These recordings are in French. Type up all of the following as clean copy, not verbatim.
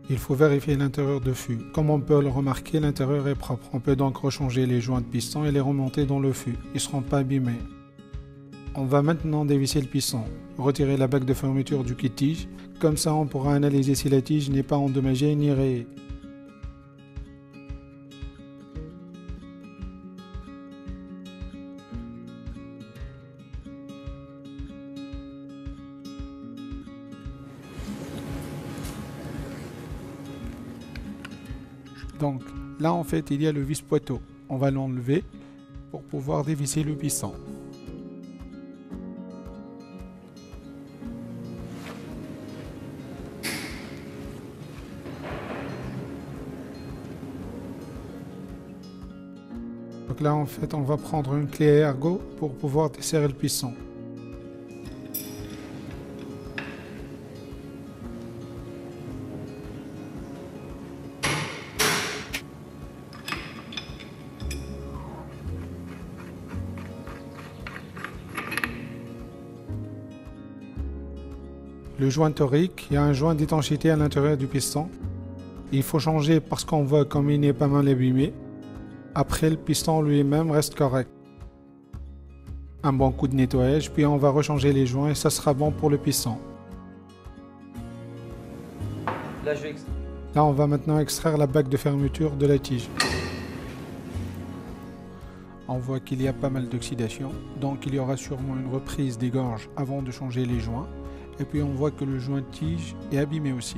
Il faut vérifier l'intérieur de fût. Comme on peut le remarquer, l'intérieur est propre. On peut donc rechanger les joints de piston et les remonter dans le fût. Ils ne seront pas abîmés. On va maintenant dévisser le piston. Retirer la bague de fermeture du kit tige. Comme ça, on pourra analyser si la tige n'est pas endommagée ni rayée. Donc là en fait il y a le vis poiteau, on va l'enlever pour pouvoir dévisser le piston. Donc là en fait on va prendre une clé ergot pour pouvoir desserrer le piston. Le joint torique, il y a un joint d'étanchéité à l'intérieur du piston. Il faut changer parce qu'on voit comme il est pas mal abîmé. Après, le piston lui-même reste correct. Un bon coup de nettoyage, puis on va rechanger les joints et ça sera bon pour le piston. Là, on va maintenant extraire la bague de fermeture de la tige. On voit qu'il y a pas mal d'oxydation, donc il y aura sûrement une reprise des gorges avant de changer les joints. Et puis on voit que le joint de tige est abîmé aussi.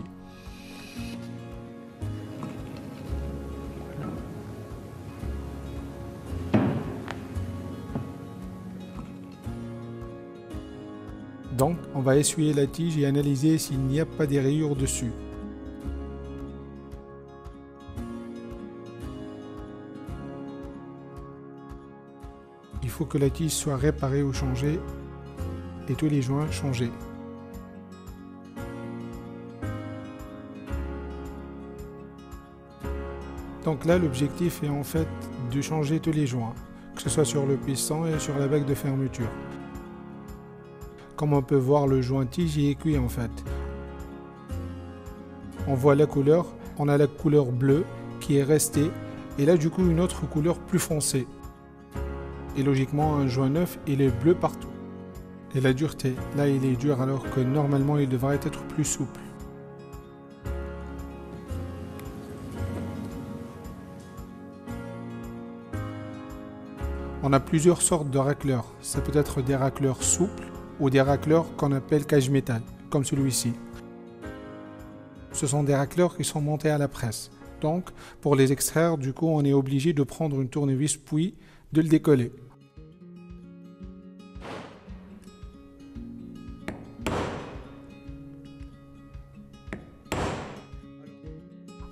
Donc on va essuyer la tige et analyser s'il n'y a pas des rayures dessus. Il faut que la tige soit réparée ou changée et tous les joints changés. Donc là, l'objectif est en fait de changer tous les joints, que ce soit sur le piston et sur la bague de fermeture. Comme on peut voir, le joint tige est cuit en fait. On voit la couleur, on a la couleur bleue qui est restée, et là du coup une autre couleur plus foncée. Et logiquement, un joint neuf, il est bleu partout. Et la dureté, là il est dur alors que normalement il devrait être plus souple. On a plusieurs sortes de racleurs. Ça peut être des racleurs souples ou des racleurs qu'on appelle cage métal, comme celui-ci. Ce sont des racleurs qui sont montés à la presse. Donc, pour les extraire, du coup, on est obligé de prendre une tournevis puis de le décoller.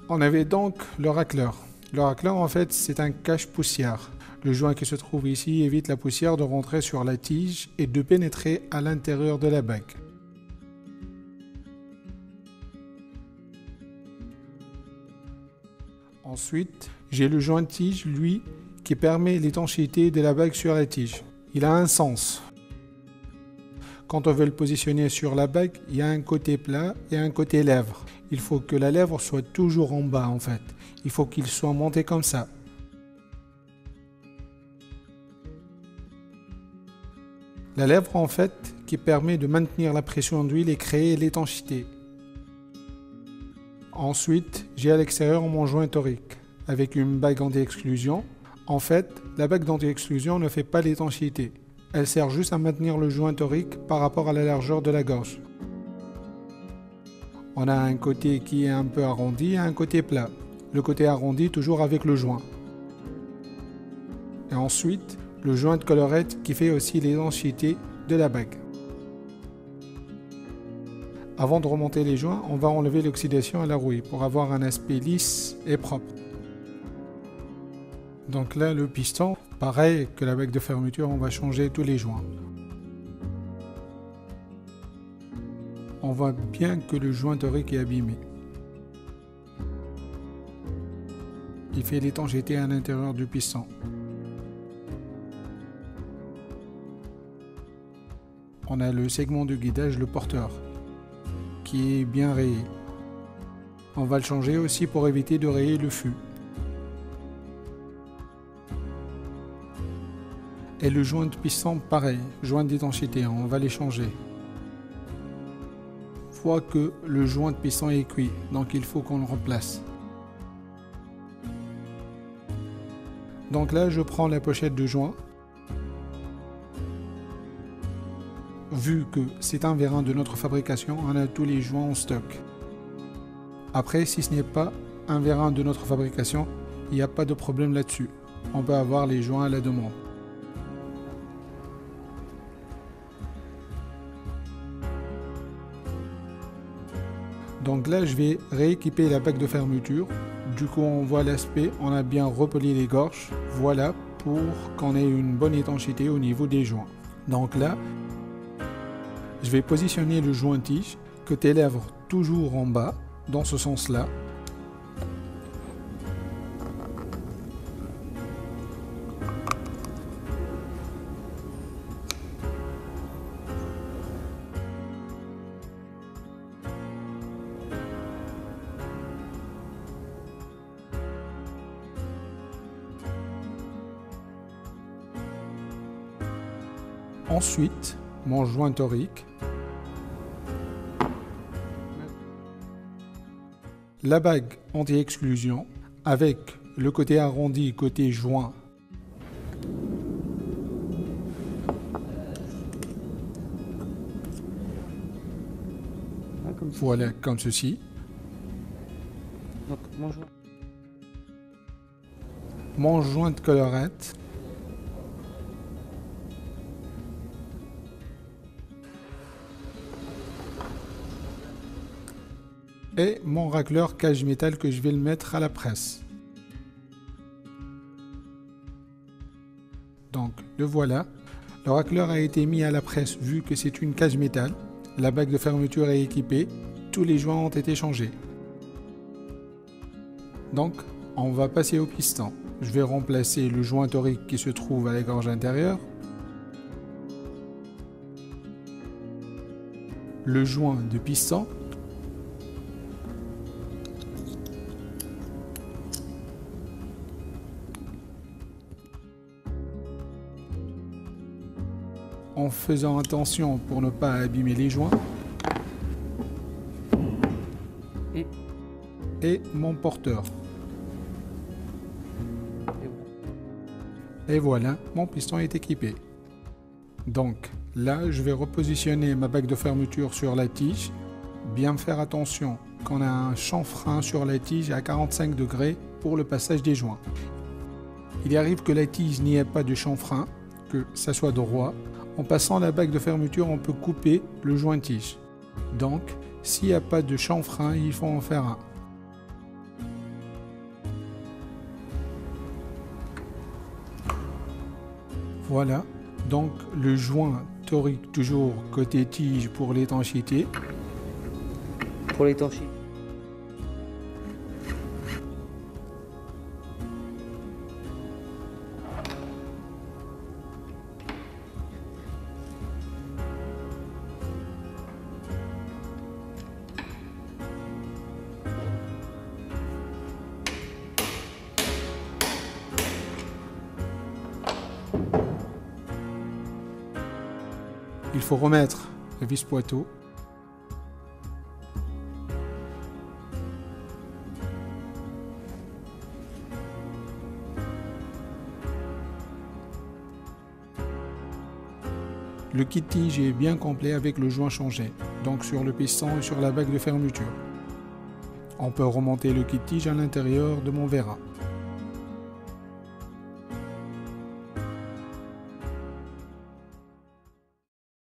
On avait donc le racleur. Le racleur, en fait, c'est un cache-poussière. Le joint qui se trouve ici évite la poussière de rentrer sur la tige et de pénétrer à l'intérieur de la bague. Ensuite, j'ai le joint de tige, lui, qui permet l'étanchéité de la bague sur la tige. Il a un sens. Quand on veut le positionner sur la bague, il y a un côté plat et un côté lèvre. Il faut que la lèvre soit toujours en bas en fait. Il faut qu'il soit monté comme ça. La lèvre en fait qui permet de maintenir la pression d'huile et créer l'étanchéité. Ensuite, j'ai à l'extérieur mon joint torique avec une bague anti-exclusion. En fait, la bague d'anti-exclusion ne fait pas l'étanchéité. Elle sert juste à maintenir le joint torique par rapport à la largeur de la gorge. On a un côté qui est un peu arrondi et un côté plat. Le côté arrondi toujours avec le joint. Et ensuite, le joint de collerette qui fait aussi l'étanchéité de la bague. Avant de remonter les joints, on va enlever l'oxydation à la rouille pour avoir un aspect lisse et propre. Donc là, le piston, pareil que la bague de fermeture, on va changer tous les joints. On voit bien que le joint torique est abîmé. Il fait l'étanchéité à l'intérieur du piston. On a le segment de guidage, le porteur, qui est bien rayé. On va le changer aussi pour éviter de rayer le fût. Et le joint de piston, pareil, joint d'étanchéité, on va les changer. Fois que le joint de piston est cuit, donc il faut qu'on le remplace. Donc là, je prends la pochette de joint. Vu que c'est un vérin de notre fabrication, on a tous les joints en stock. Après, si ce n'est pas un vérin de notre fabrication, il n'y a pas de problème là-dessus. On peut avoir les joints à la demande. Donc là, je vais rééquiper la bague de fermeture. Du coup, on voit l'aspect, on a bien repoli les gorges. Voilà, pour qu'on ait une bonne étanchéité au niveau des joints. Donc là, je vais positionner le joint tige, côté lèvres toujours en bas, dans ce sens-là. Ensuite, mon joint torique, la bague anti-exclusion avec le côté arrondi, côté joint. Voilà, comme ceci. Donc, mon joint de collerette. Et mon racleur cage métal que je vais le mettre à la presse. Donc le voilà. Le racleur a été mis à la presse vu que c'est une cage métal. La bague de fermeture est équipée. Tous les joints ont été changés. Donc on va passer au piston. Je vais remplacer le joint torique qui se trouve à la gorge intérieure. Le joint de piston. En faisant attention pour ne pas abîmer les joints. Et mon porteur. Et voilà, mon piston est équipé. Donc là, je vais repositionner ma bague de fermeture sur la tige. Bien faire attention qu'on a un chanfrein sur la tige à 45 degrés pour le passage des joints. Il arrive que la tige n'y ait pas de chanfrein, que ça soit droit. En passant la bague de fermeture, on peut couper le joint tige. Donc, s'il n'y a pas de chanfrein, il faut en faire un. Voilà, donc le joint torique toujours côté tige pour l'étanchéité. Pour l'étanchéité. Il faut remettre le vis-poitou. Le kit tige est bien complet avec le joint changé, donc sur le piston et sur la bague de fermeture. On peut remonter le kit tige à l'intérieur de mon vérin.